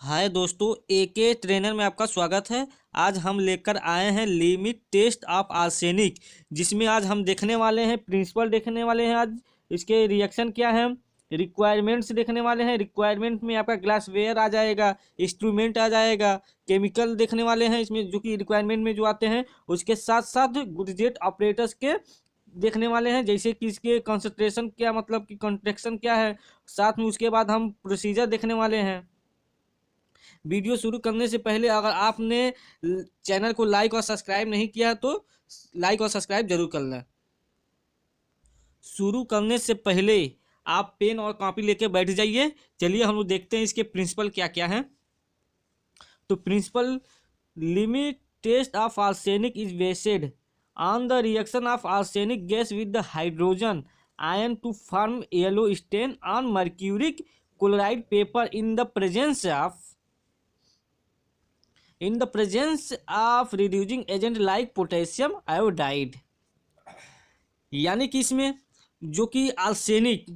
हाय दोस्तों, एके ट्रेनर में आपका स्वागत है। आज हम लेकर आए हैं लिमिट टेस्ट ऑफ आर्सेनिक, जिसमें आज हम देखने वाले हैं प्रिंसिपल देखने वाले हैं। आज इसके रिएक्शन क्या है, रिक्वायरमेंट्स देखने वाले हैं। रिक्वायरमेंट में आपका ग्लासवेयर आ जाएगा, इंस्ट्रूमेंट आ जाएगा, केमिकल देखने वाले हैं इसमें जो कि रिक्वायरमेंट में जो आते हैं। उसके साथ साथ गुडजेट ऑपरेटर्स के देखने वाले हैं, जैसे कि इसके कंसंट्रेशन क्या, मतलब कि कंट्रैक्शन क्या है। साथ में उसके बाद हम प्रोसीजर देखने वाले हैं। वीडियो शुरू करने से पहले अगर आपने चैनल को लाइक और सब्सक्राइब नहीं किया तो लाइक और सब्सक्राइब जरूर कर लें। शुरू करने से पहले आप पेन और कॉपी लेके बैठ जाइए। चलिए हम लोग देखते हैं इसके प्रिंसिपल क्या क्या हैं। तो principle, limit test of arsenic is based on the reaction of arsenic gas with the hydrogen ion to form yellow stain on mercuric chloride paper in the presence of reducing agent like potassium iodide। यानी कि इसमें जो कि arsenic,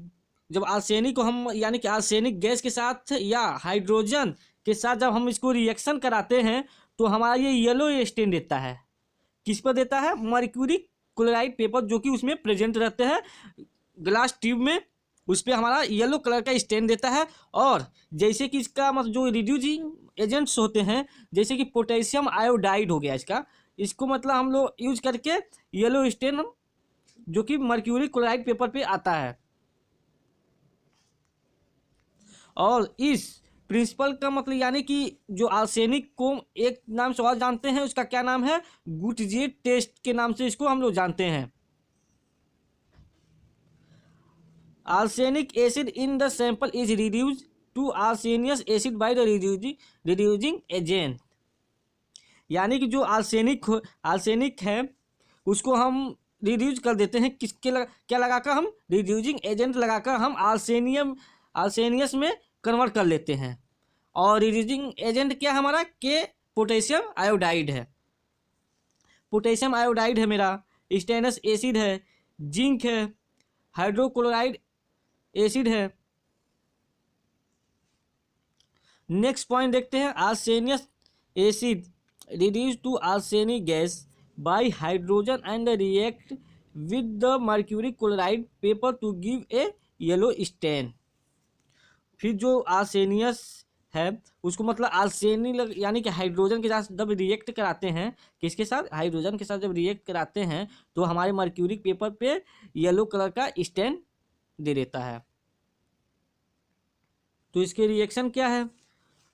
जब arsenic को हम यानी कि आर्सेनिक गैस के साथ या हाइड्रोजन के साथ जब हम इसको रिएक्शन कराते हैं तो हमारा ये येलो स्टेन देता है। किस पर देता है? मर्क्यूरी क्लोराइड पेपर जो कि उसमें प्रेजेंट रहते हैं ग्लास ट्यूब में, उस पर हमारा येलो कलर का स्टेन देता है। और जैसे कि इसका मतलब जो रिड्यूसिंग एजेंट्स होते हैं, जैसे कि पोटेशियम आयोडाइड हो गया इसको मतलब हम लोग यूज करके येलो स्टेन जो कि मर्क्यूरी क्लोराइड पेपर पे आता है। और इस प्रिंसिपल का मतलब यानी कि जो आर्सेनिक को एक नाम से और जानते हैं, उसका क्या नाम है? गुटजेट टेस्ट के नाम से इसको हम लोग जानते हैं। Arsenic acid in the sample is reduced to arsenious acid by the reducing agent. यानी कि जो आर्सेनिक है उसको हम रिड्यूस कर देते हैं क्या लगाकर? हम रिड्यूसिंग एजेंट लगाकर हम आर्सेनियस में कन्वर्ट कर लेते हैं। और रिड्यूसिंग एजेंट क्या हमारा? के पोटेशियम आयोडाइड है। पोटेशियम आयोडाइड है मेरा, स्टेनस एसिड है, जिंक है, हाइड्रोक्लोराइड एसिड है। नेक्स्ट पॉइंट देखते हैं, arsenious acid reduce to arsenic gas by hydrogen and react with the mercury chloride paper to give a yellow stain. फिर जो आर्सेनियस है उसको मतलब आर्सेनिक यानी कि हाइड्रोजन के साथ जब रिएक्ट कराते हैं, किसके साथ? हाइड्रोजन के साथ जब रिएक्ट कराते हैं तो हमारे मर्क्यूरिक पेपर पे येलो कलर का स्टेन दे देता है। तो इसके रिएक्शन क्या है?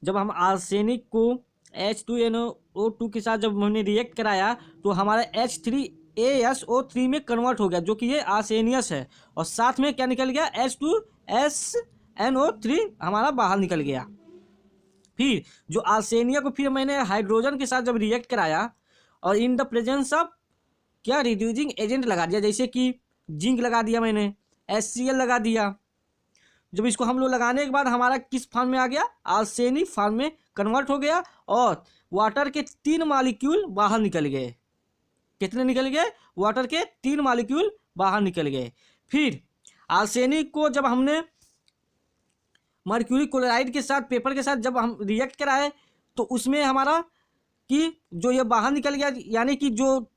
जब हम आर्सेनिक को H2NO2 के साथ जब हमने रिएक्ट कराया तो हमारा H3ASO3 में कन्वर्ट हो गया, जो कि ये आर्सेनियस है। और साथ में क्या निकल गया? H2SNO3 हमारा बाहर निकल गया। फिर जो आर्सेनिया को फिर मैंने हाइड्रोजन के साथ जब रिएक्ट कराया और इन द प्रेजेंस ऑफ क्या रिड्यूसिंग एजेंट लगा दिया, जैसे कि जिंक लगा दिया मैंने, HCl लगा दिया। जब इसको हम लोग लगाने के बाद हमारा किस फॉर्म में आ गया? आर्सेनिक फॉर्म में कन्वर्ट हो गया और वाटर के 3 मॉलिक्यूल बाहर निकल गए। कितने निकल गए? वाटर के 3 मॉलिक्यूल बाहर निकल गए। फिर आर्सेनिक को जब हमने मर्क्यूरी क्लोराइड के साथ पेपर के साथ जब हम रिएक्ट कराए तो उसमें हमारा कि जो ये बाहर निकल गया, यानी कि जो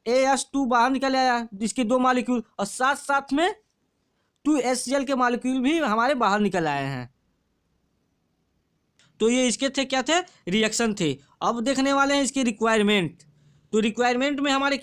AS2 बाहर निकल आया जिसके 2 मॉलिक्यूल, और साथ साथ में 2HCl के मॉलिक्यूल भी हमारे बाहर निकल आए हैं। तो ये इसके थे क्या थे? रिएक्शन थे। अब देखने वाले हैं इसकी रिक्वायरमेंट। तो रिक्वायरमेंट में हमारे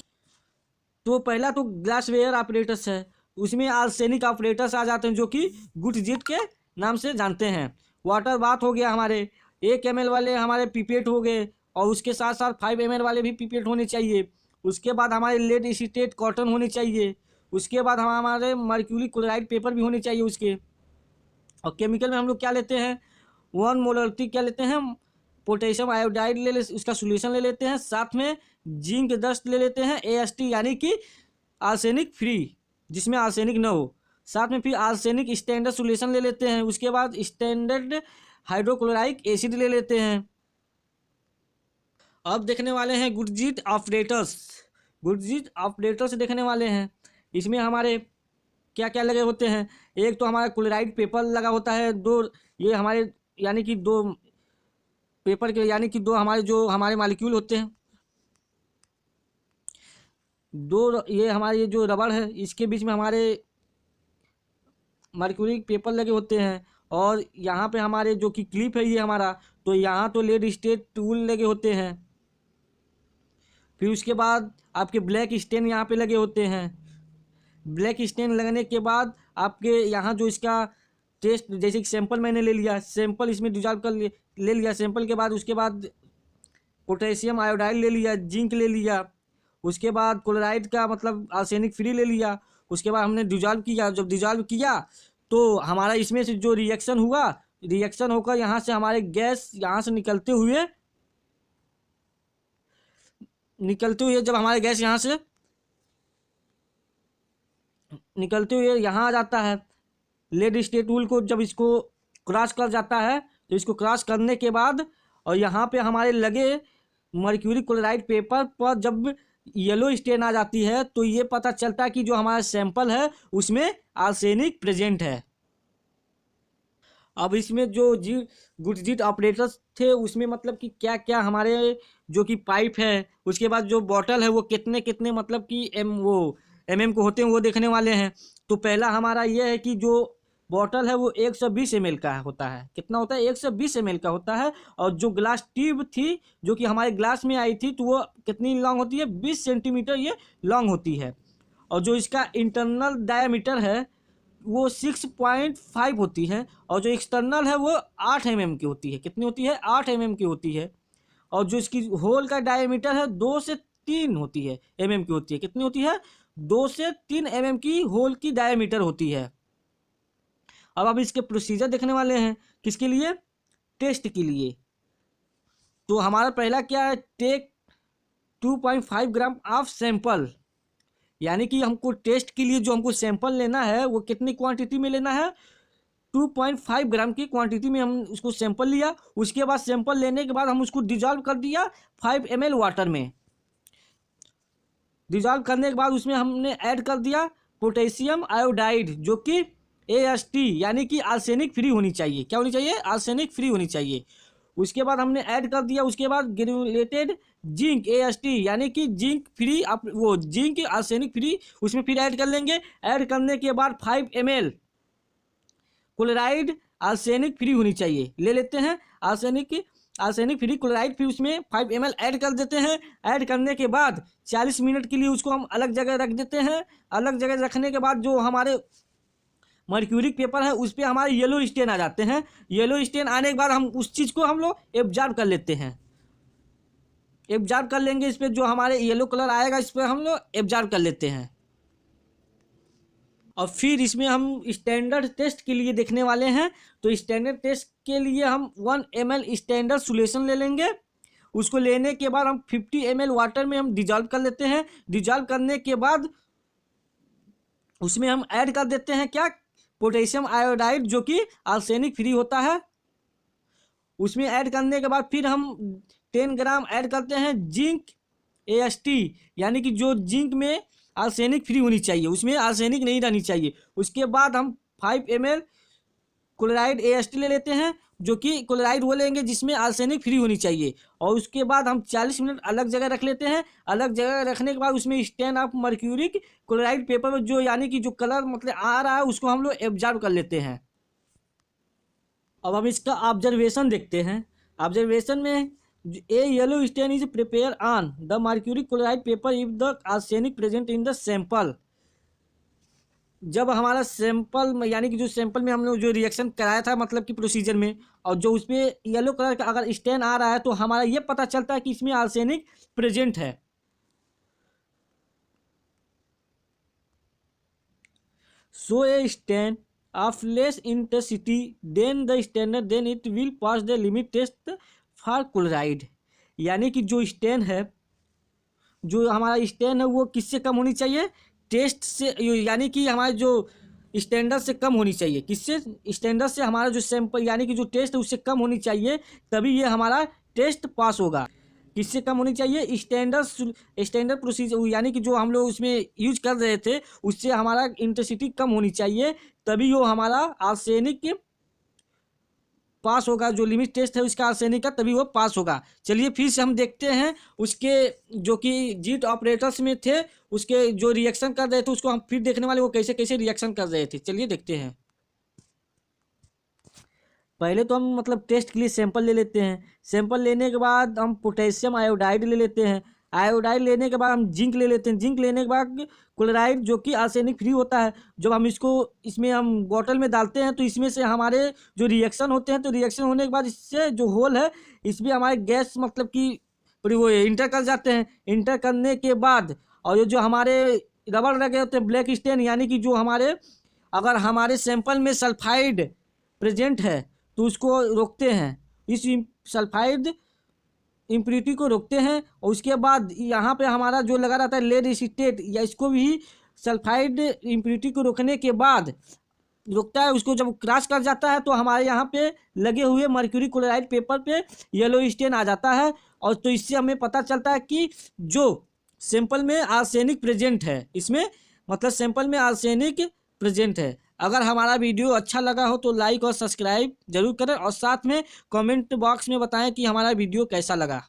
तो पहला तो ग्लासवेयर ऑपरेटर्स है, उसमें आर्सेनिक ऑपरेटर्स आ जाते हैं जो कि गुटजेट के नाम से जानते हैं। वाटर बाथ हो गया, हमारे 1 ml वाले हमारे पिपेट हो गए, और उसके साथ साथ 5 ml वाले भी पिपेट होने चाहिए। उसके बाद हमारे लेड एसीटेट कॉटन होने चाहिए। उसके बाद हमारे मर्क्यूरी क्लोराइड पेपर भी होने चाहिए उसके। और केमिकल में हम लोग क्या लेते हैं? 1 मोलरिटी क्या लेते हैं? पोटेशियम आयोडाइड उसका सोल्यूशन ले लेते हैं। साथ में जिंक डस्ट ले लेते हैं, AST यानी कि आर्सेनिक फ्री, जिसमें आर्सेनिक न हो। साथ में फिर आर्सेनिक स्टैंडर्ड सोल्यूशन ले लेते हैं। उसके बाद स्टैंडर्ड हाइड्रोक्लोराइक एसिड ले लेते हैं। अब देखने वाले हैं गुडजेट ऑपरेटर्स। गुडजेट ऑपरेटर्स देखने वाले हैं। इसमें हमारे क्या क्या लगे होते हैं? एक तो हमारा क्लोराइड पेपर लगा होता है, 2 ये हमारे यानी कि 2 पेपर के यानी कि दो हमारे जो हमारे मॉलिक्यूल होते हैं, ये हमारे ये जो रबड़ है इसके बीच में हमारे मर्क्यूरी पेपर लगे होते हैं, और यहाँ पे हमारे जो कि क्लिप है ये हमारा, तो यहाँ तो लेड स्टेट टूल लगे होते हैं। फिर उसके बाद आपके ब्लैक स्टेन यहाँ पे लगे होते हैं। ब्लैक स्टेन लगने के बाद आपके यहाँ जो इसका टेस्ट, जैसे कि सैंपल मैंने ले लिया, सैंपल इसमें डिजॉल्व कर ले लिया, सैंपल के बाद उसके बाद पोटेशियम आयोडाइड ले लिया, जिंक ले लिया, उसके बाद क्लोराइड का मतलब आर्सेनिक फ्री ले लिया, उसके बाद हमने डिजॉल्व किया। जब डिजॉल्व किया तो हमारा इसमें से जो रिएक्शन हुआ, रिएक्शन होकर यहाँ से हमारे गैस यहाँ से निकलते हुए जब हमारे गैस यहाँ से निकलते हुए यहाँ आ जाता है, लेड स्टेट टूल को जब इसको क्रॉस कर जाता है, तो इसको क्रॉस करने के बाद और यहाँ पे हमारे लगे मर्क्यूरी क्लोराइड पेपर पर जब येलो स्टेन आ जाती है, तो ये पता चलता है कि जो हमारा सैंपल है उसमें आर्सेनिक प्रेजेंट है। अब इसमें जो गुडजिट ऑपरेटर्स थे उसमें मतलब कि क्या क्या हमारे जो कि पाइप है, उसके बाद जो बॉटल है वो कितने कितने मतलब कि MM को होते हैं वो देखने वाले हैं। तो पहला हमारा ये है कि जो बॉटल है वो 120 ml का होता है। कितना होता है? 120 ml का होता है। और जो ग्लास ट्यूब थी जो कि हमारे ग्लास में आई थी, तो वो कितनी लॉन्ग होती है? 20 सेंटीमीटर ये लॉन्ग होती है। और जो इसका इंटरनल डायमीटर है वो 6.5 होती है, और जो एक्सटर्नल है वो 8 mm की होती है। कितनी होती है? 8 mm की होती है। और जो इसकी होल का डायमीटर है 2 से 3 होती है mm की होती है। कितनी होती है? 2 से 3 mm की होल की डायमीटर होती है। अब इसके प्रोसीजर देखने वाले हैं। किसके लिए? टेस्ट के लिए। तो हमारा पहला क्या है? टेक 2.5 ग्राम ऑफ सैंपल, यानी कि हमको टेस्ट के लिए जो हमको सैंपल लेना है वो कितनी क्वांटिटी में लेना है? 2.5 ग्राम की क्वांटिटी में हम उसको सैंपल लिया। उसके बाद सैंपल लेने के बाद हम उसको डिजॉल्व कर दिया 5 ml वाटर में। डिजॉल्व करने के बाद उसमें हमने ऐड कर दिया पोटेशियम आयोडाइड, जो कि AST यानी कि आर्सेनिक फ्री होनी चाहिए। क्या होनी चाहिए? आर्सेनिक फ्री होनी चाहिए। उसके बाद हमने ऐड कर दिया। उसके बाद ग्रेनुलेटेड जिंक AST यानी कि जिंक फ्री, वो जिंक आर्सेनिक फ्री उसमें फिर ऐड कर लेंगे। ऐड करने के बाद 5 ml क्लोराइड आर्सेनिक फ्री होनी चाहिए ले लेते हैं। आर्सेनिक फ्री क्लोराइड फिर उसमें 5 ml ऐड कर देते हैं। ऐड करने के बाद 40 मिनट के लिए उसको हम अलग जगह रख देते हैं। अलग जगह रखने के बाद जो हमारे मर्क्यूरिक पेपर है उस पर हमारे येलो स्टेन आ जाते हैं। येलो स्टेन आने के बाद हम उस चीज़ को हम लोग एब्जॉर्ब कर लेते हैं। एब्जॉर्ब कर लेंगे, इस पर जो हमारे येलो कलर आएगा इस पर हम लोग एब्जॉर्ब कर लेते हैं। और फिर इसमें हम स्टैंडर्ड टेस्ट के लिए देखने वाले हैं। तो स्टैंडर्ड टेस्ट के लिए हम 1 ml स्टैंडर्ड सोल्यूशन ले लेंगे। उसको लेने के बाद हम 50 ml वाटर में हम डिजॉल्व कर लेते हैं। डिजॉल्व करने के बाद उसमें हम ऐड कर देते हैं क्या? पोटेशियम आयोडाइड, जो कि आर्सेनिक फ्री होता है। उसमें ऐड करने के बाद फिर हम 10 ग्राम ऐड करते हैं जिंक AST, यानी कि जो जिंक में आर्सेनिक फ्री होनी चाहिए, उसमें आर्सेनिक नहीं रहनी चाहिए। उसके बाद हम 5 ml क्लोराइड AST ले लेते हैं, जो कि क्लोराइड वो लेंगे जिसमें आर्सेनिक फ्री होनी चाहिए। और उसके बाद हम 40 मिनट अलग जगह रख लेते हैं। अलग जगह रखने के बाद उसमें stain of mercuric chloride paper में जो यानी कि जो कलर मतलब आ रहा है उसको हम लोग एब्जॉर्ब कर लेते हैं। अब हम इसका ऑब्जर्वेशन देखते हैं। ऑब्जर्वेशन में a yellow stain is prepare on the mercuric chloride paper if the arsenic present in the sample. जब हमारा सैंपल यानी कि जो सैंपल में हम लोग जो रिएक्शन कराया था मतलब कि प्रोसीजर में, और जो उसमें येलो कलर का अगर स्टेन आ रहा है तो हमारा ये पता चलता है कि इसमें आर्सेनिक प्रेजेंट है। So a stain of less intensity then the standard then it will pass the limit test for chloride. यानी कि जो स्टेन है, जो हमारा स्टेन है वो किससे कम होनी चाहिए? टेस्ट से, यानी कि हमारे जो स्टैंडर्ड से कम होनी चाहिए। किससे? स्टैंडर्ड से हमारा जो सैंपल यानी कि जो टेस्ट है उससे कम होनी चाहिए, तभी ये हमारा टेस्ट पास होगा। किससे कम होनी चाहिए? स्टैंडर्ड प्रोसीजर यानी कि जो हम लोग उसमें यूज कर रहे थे उससे हमारा इंटेंसिटी कम होनी चाहिए, तभी वो हमारा आर्सेनिक पास होगा, जो लिमिट टेस्ट है उसका आर्सेनिक का, तभी वो पास होगा। चलिए फिर से हम देखते हैं उसके जो कि जीट ऑपरेटर्स में थे, उसके जो रिएक्शन कर रहे थे उसको हम फिर देखने वाले, वो कैसे कैसे रिएक्शन कर रहे थे। चलिए देखते हैं। पहले तो हम मतलब टेस्ट के लिए सैंपल ले लेते हैं। सैंपल लेने के बाद हम पोटेशियम आयोडाइड ले लेते हैं। आयोडाइड लेने के बाद हम जिंक ले लेते हैं। जिंक लेने के बाद क्लोराइड जो कि आर्सेनिक फ्री होता है। जब हम इसको इसमें हम बॉटल में डालते हैं तो इसमें से हमारे जो रिएक्शन होते हैं, तो रिएक्शन होने के बाद इससे जो होल है इसमें हमारे गैस मतलब कि वो इंटर कर जाते हैं। इंटर करने के बाद और ये जो हमारे रबड़ लगे होते हैं ब्लैक स्टेन, यानी कि जो हमारे अगर हमारे सैंपल में सल्फाइड प्रेजेंट है तो उसको रोकते हैं। इस सल्फाइड इम्प्योरिटी को रोकते हैं। और उसके बाद यहाँ पे हमारा जो लगा रहता है लेड एसीटेट, या इसको भी सल्फाइड इम्प्योरिटी को रोकने के बाद रोकता है। उसको जब क्रॉस कर जाता है तो हमारे यहाँ पे लगे हुए मर्क्यूरी क्लोराइड पेपर पे येलो स्टेन आ जाता है। और तो इससे हमें पता चलता है कि जो सैंपल में आर्सेनिक प्रेजेंट है, इसमें मतलब सैंपल में आर्सेनिक प्रेजेंट है। अगर हमारा वीडियो अच्छा लगा हो तो लाइक और सब्सक्राइब जरूर करें, और साथ में कमेंट बॉक्स में बताएं कि हमारा वीडियो कैसा लगा।